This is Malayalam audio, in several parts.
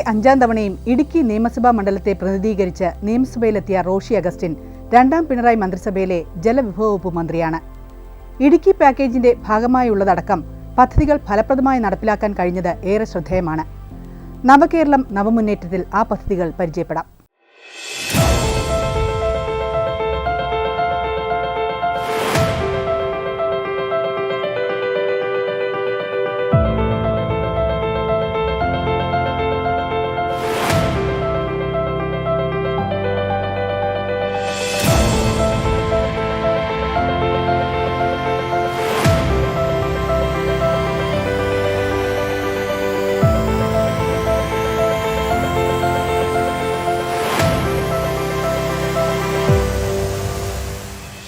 5ാം തവണയും ഇടുക്കി നിയമസഭാ മണ്ഡലത്തെ പ്രതിനിധീകരിച്ച് നിയമസഭയിലെത്തിയ റോഷി അഗസ്റ്റിൻ 2ാം പിണറായി മന്ത്രിസഭയിലെ ജലവിഭവ വകുപ്പ് മന്ത്രിയാണ്. ഇടുക്കി പാക്കേജിന്റെ ഭാഗമായുള്ളതടക്കം പദ്ധതികൾ ഫലപ്രദമായി നടപ്പിലാക്കാൻ കഴിഞ്ഞത് ഏറെ ശ്രദ്ധേയമാണ്. നവകേരളം നവമുന്നേറ്റത്തിൽ ആ പദ്ധതികൾ പരിചയപ്പെടാം.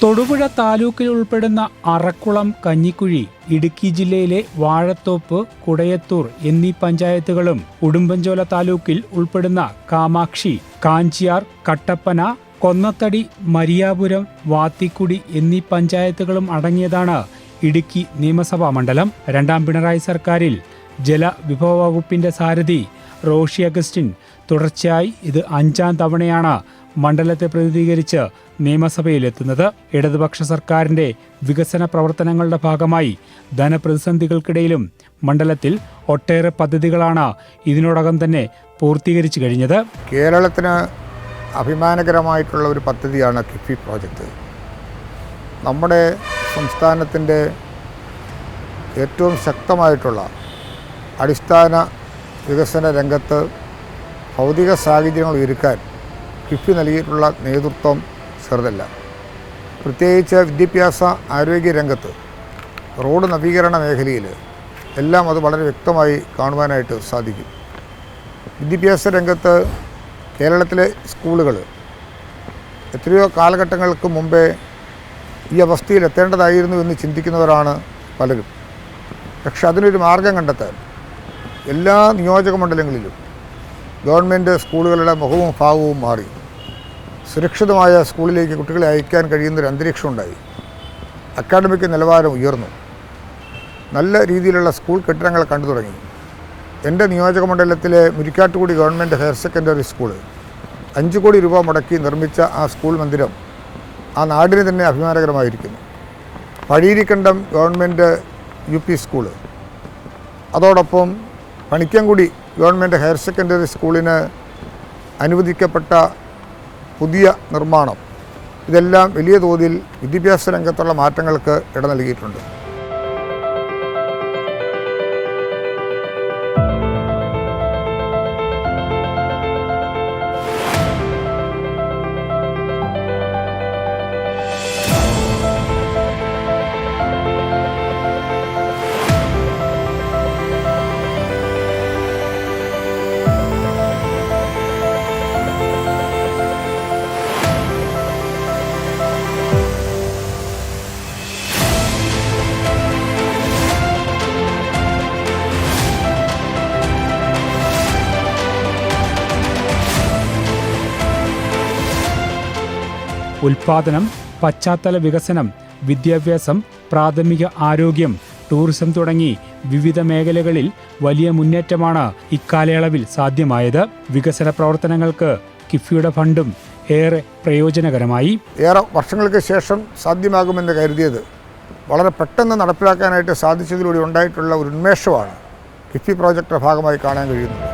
തൊടുപുഴ താലൂക്കിൽ ഉൾപ്പെടുന്ന അറക്കുളം, കഞ്ഞിക്കുഴി, ഇടുക്കി ജില്ലയിലെ വാഴത്തോപ്പ്, കുടയത്തൂർ എന്നീ പഞ്ചായത്തുകളും ഉടുമ്പൻചോല താലൂക്കിൽ ഉൾപ്പെടുന്ന കാമാക്ഷി, കാഞ്ചിയാർ, കട്ടപ്പന, കൊന്നത്തടി, മരിയാപുരം, വാത്തിക്കുടി എന്നീ പഞ്ചായത്തുകളും അടങ്ങിയതാണ് ഇടുക്കി നിയമസഭാ മണ്ഡലം. 2ാം പിണറായി സർക്കാരിൽ ജലവിഭവ വകുപ്പിന്റെ സാരഥി റോഷി അഗസ്റ്റിൻ തുടർച്ചയായി ഇത് 5ാം തവണയാണ് മണ്ഡലത്തെ പ്രതിനിധീകരിച്ച് നിയമസഭയിലെത്തുന്നത്. ഇടതുപക്ഷ സർക്കാരിന്റെ വികസന പ്രവർത്തനങ്ങളുടെ ഭാഗമായി ധനപ്രതിസന്ധികൾക്കിടയിലും മണ്ഡലത്തിൽ ഒട്ടേറെ പദ്ധതികളാണ് ഇതിനോടകം തന്നെ പൂർത്തീകരിച്ചു കഴിഞ്ഞത്. കേരളത്തിന് അഭിമാനകരമായിട്ടുള്ള ഒരു പദ്ധതിയാണ് കിഫ്ബി പ്രോജക്റ്റ്. നമ്മുടെ സംസ്ഥാനത്തിൻ്റെ ഏറ്റവും ശക്തമായിട്ടുള്ള അടിസ്ഥാന വികസന രംഗത്ത് ഭൗതിക സാഹചര്യങ്ങൾ ഒരുക്കാൻ കിഫ്ബി നൽകിയിട്ടുള്ള നേതൃത്വം ചെറുതല്ല. പ്രത്യേകിച്ച് വിദ്യാഭ്യാസ ആരോഗ്യ രംഗത്ത്, റോഡ് നവീകരണ മേഖലയിൽ എല്ലാം അത് വളരെ വ്യക്തമായി കാണുവാനായിട്ട് സാധിക്കും. വിദ്യാഭ്യാസ രംഗത്ത് കേരളത്തിലെ സ്കൂളുകൾ എത്രയോ കാലഘട്ടങ്ങൾക്ക് മുമ്പേ ഈ അവസ്ഥയിൽ എത്തേണ്ടതായിരുന്നു എന്ന് ചിന്തിക്കുന്നവരാണ് പലരും. പക്ഷെ അതിനൊരു മാർഗം കണ്ടെത്താൻ എല്ലാ നിയോജക മണ്ഡലങ്ങളിലും ഗവൺമെൻറ് സ്കൂളുകളുടെ മുഖവും ഭാവവും മാറി സുരക്ഷിതമായ സ്കൂളിലേക്ക് കുട്ടികളെ അയക്കാൻ കഴിയുന്നൊരു അന്തരീക്ഷം ഉണ്ടായി. അക്കാഡമിക് നിലവാരം ഉയർന്നു. നല്ല രീതിയിലുള്ള സ്കൂൾ കെട്ടിടങ്ങൾ കണ്ടു തുടങ്ങി. എൻ്റെ നിയോജക മണ്ഡലത്തിലെ Murikkattukudy government higher secondary school 5 കോടി രൂപ മുടക്കി നിർമ്മിച്ച ആ സ്കൂൾ മന്ദിരം ആ നാടിന് തന്നെ അഭിമാനകരമായിരിക്കുന്നു. പഴീരിക്കണ്ടം ഗവൺമെൻറ് UP സ്കൂള്, അതോടൊപ്പം പണിക്കൻകുടി ഗവൺമെൻറ് ഹയർ സെക്കൻഡറി സ്കൂളിന് അനുവദിക്കപ്പെട്ട പുതിയ നിർമ്മാണം, ഇതെല്ലാം വലിയ തോതിൽ വിദ്യാഭ്യാസ രംഗത്തുള്ള മാറ്റങ്ങൾക്ക് ഇട നൽകിയിട്ടുണ്ട്. ഉൽപാദനം, പശ്ചാത്തല വികസനം, വിദ്യാഭ്യാസം, പ്രാഥമിക ആരോഗ്യം, ടൂറിസം തുടങ്ങി വിവിധ മേഖലകളിൽ വലിയ മുന്നേറ്റമാണ് ഇക്കാലയളവിൽ സാധ്യമായത്. വികസന പ്രവർത്തനങ്ങൾക്ക് കിഫ്ബിയുടെ ഫണ്ടും ഏറെ പ്രയോജനകരമായി. ഏറെ വർഷങ്ങൾക്ക് ശേഷം സാധ്യമാകുമെന്ന് കരുതിയത് വളരെ പെട്ടെന്ന് നടപ്പിലാക്കാനായിട്ട് സാധിച്ചതിലൂടെ ഉണ്ടായിട്ടുള്ള ഒരു ഉന്മേഷമാണ് കിഫ്ബി പ്രോജക്റ്റിൻ്റെ ഭാഗമായി കാണാൻ കഴിയുന്നത്.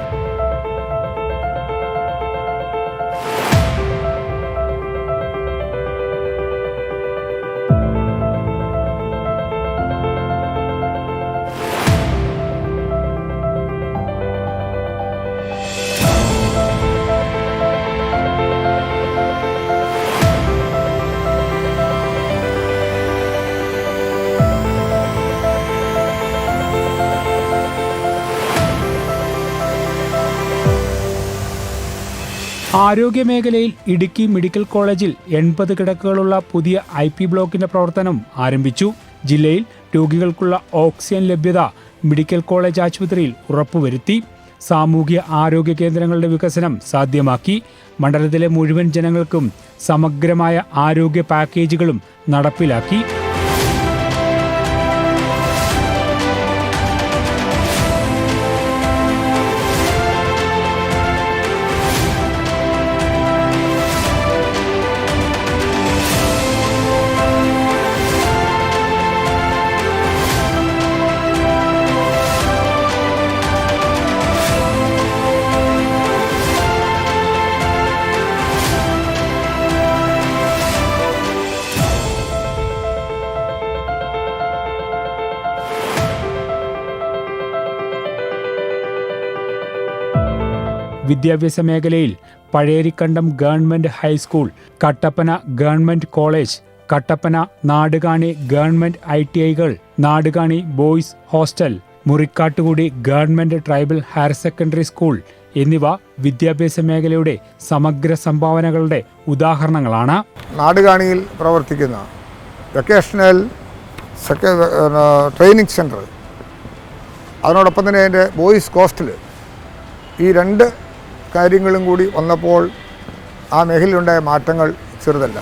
ആരോഗ്യമേഖലയിൽ ഇടുക്കി മെഡിക്കൽ കോളേജിൽ 80 കിടക്കകളുള്ള പുതിയ IP ബ്ലോക്കിന്റെ പ്രവർത്തനം ആരംഭിച്ചു. ജില്ലയിൽ രോഗികൾക്കുള്ള ഓക്സിജൻ ലഭ്യത മെഡിക്കൽ കോളേജ് ആശുപത്രിയിൽ ഉറപ്പുവരുത്തി. സാമൂഹ്യ ആരോഗ്യ കേന്ദ്രങ്ങളുടെ വികസനം സാധ്യമാക്കി. മണ്ഡലത്തിലെ മുഴുവൻ ജനങ്ങൾക്കും സമഗ്രമായ ആരോഗ്യ പാക്കേജുകളും നടപ്പിലാക്കി. വിദ്യാഭ്യാസ മേഖലയിൽ Pazherikkandam government high school, Kattappana government college, Kattappana Nadukani government ITIകൾ, Nadukani boys hostel, Murikkattukudi government tribal higher secondary school എന്നിവ വിദ്യാഭ്യാസ മേഖലയുടെ സമഗ്ര സംഭാവനകളുടെ ഉദാഹരണങ്ങളാണ്. നാടുകാണിയിൽ പ്രവർത്തിക്കുന്ന വൊക്കേഷണൽ ട്രെയിനിങ് സെൻറ്റർ, അതിനോടൊപ്പം തന്നെ അതിൻ്റെ ബോയ്സ് ഹോസ്റ്റൽ, ഈ രണ്ട് കാര്യങ്ങളും കൂടി വന്നപ്പോൾ ആ മേഖലയിലുണ്ടായ മാറ്റങ്ങൾ ചെറുതല്ല.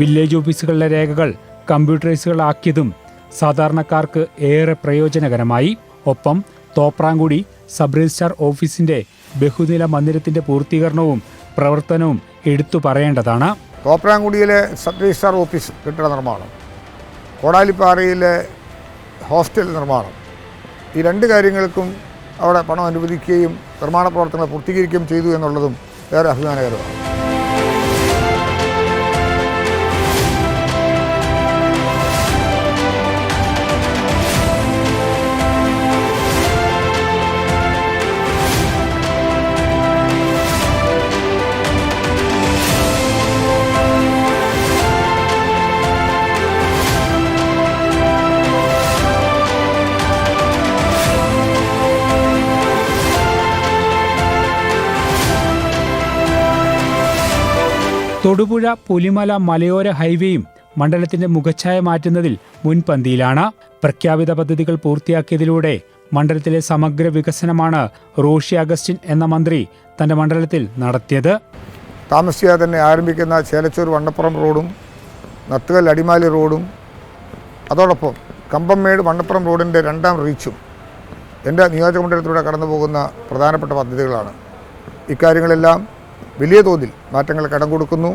വില്ലേജ് ഓഫീസുകളിലെ രേഖകൾ കമ്പ്യൂട്ടറൈസുകളാക്കിയതും സാധാരണക്കാർക്ക് ഏറെ പ്രയോജനകരമായി. ഒപ്പം തോപ്രാംകുടി സബ് രജിസ്ട്രാർ ഓഫീസിന്റെ ബഹുനില മന്ദിരത്തിന്റെ പൂർത്തീകരണവും പ്രവർത്തനവും എടുത്തു പറയേണ്ടതാണ്. തോപ്രാംകുടിയിലെ സബ് രജിസ്ട്രാർ ഓഫീസ് കെട്ടിട നിർമ്മാണം, കോടാലിപ്പാറയിലെ ഹോസ്റ്റൽ നിർമ്മാണം, ഈ രണ്ട് കാര്യങ്ങൾക്കും അവിടെ പണം അനുവദിക്കുകയും നിർമ്മാണ പ്രവർത്തനങ്ങൾ പൂർത്തീകരിക്കുകയും ചെയ്തു എന്നുള്ളതും ഏറെ അഭിമാനകരമാണ്. തൊടുപുഴ പുലിമല മലയോര ഹൈവേയും മണ്ഡലത്തിന്റെ മുഖച്ഛായ മാറ്റുന്നതിൽ മുൻപന്തിയിലാണ്. പ്രഖ്യാപിത പദ്ധതികൾ പൂർത്തിയാക്കിയതിലൂടെ മണ്ഡലത്തിലെ സമഗ്ര വികസനമാണ് റോഷി അഗസ്റ്റിൻ എന്ന മന്ത്രി തന്റെ മണ്ഡലത്തിൽ നടത്തിയത്. താമസിയാതെ തന്നെ ആരംഭിക്കുന്ന ചേലച്ചൂർ വണ്ണപ്പുറം റോഡും നത്തുകൽ അടിമാലി റോഡും അതോടൊപ്പം കമ്പംമേട് വണ്ണപ്പുറം റോഡിൻ്റെ 2ാം റീച്ചും എൻ്റെ നിയോജകമണ്ഡലത്തിലൂടെ കടന്നു പോകുന്ന പ്രധാനപ്പെട്ട പദ്ധതികളാണ്. ഇക്കാര്യങ്ങളെല്ലാം വലിയ തോതിൽ മാറ്റങ്ങൾ കടം കൊടുക്കുന്നു.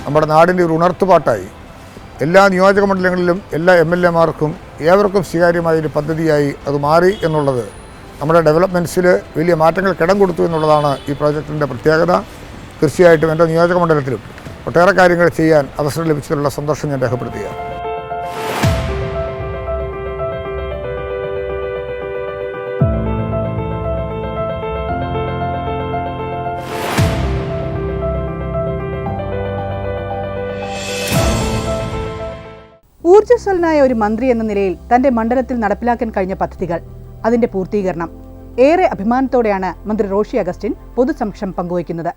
നമ്മുടെ നാടിൻ്റെ ഒരു ഉണർത്തുപാട്ടായി എല്ലാ നിയോജക മണ്ഡലങ്ങളിലും എല്ലാ MLAമാർക്കും ഏവർക്കും സ്വീകാര്യമായൊരു പദ്ധതിയായി അത് മാറി എന്നുള്ളത് നമ്മുടെ ഡെവലപ്മെൻറ്റ്സിൽ വലിയ മാറ്റങ്ങൾ കിടം കൊടുത്തു എന്നുള്ളതാണ് ഈ പ്രോജക്റ്റിൻ്റെ പ്രത്യേകത. തീർച്ചയായിട്ടും എൻ്റെ നിയോജക മണ്ഡലത്തിലും ഒട്ടേറെ കാര്യങ്ങൾ ചെയ്യാൻ അവസരം ലഭിച്ചതിലുള്ള സന്തോഷം ഞാൻ രേഖപ്പെടുത്തുകയാണ്. ഊർജ്ജസ്വലനായ ഒരു മന്ത്രി എന്ന നിലയിൽ തന്റെ മണ്ഡലത്തിൽ നടപ്പിലാക്കാൻ കഴിഞ്ഞ പദ്ധതികൾ, അതിന്റെ പൂർത്തീകരണം ഏറെ അഭിമാനത്തോടെയാണ് മന്ത്രി റോഷി അഗസ്റ്റിൻ പൊതുസമക്ഷം പങ്കുവയ്ക്കുന്നത്.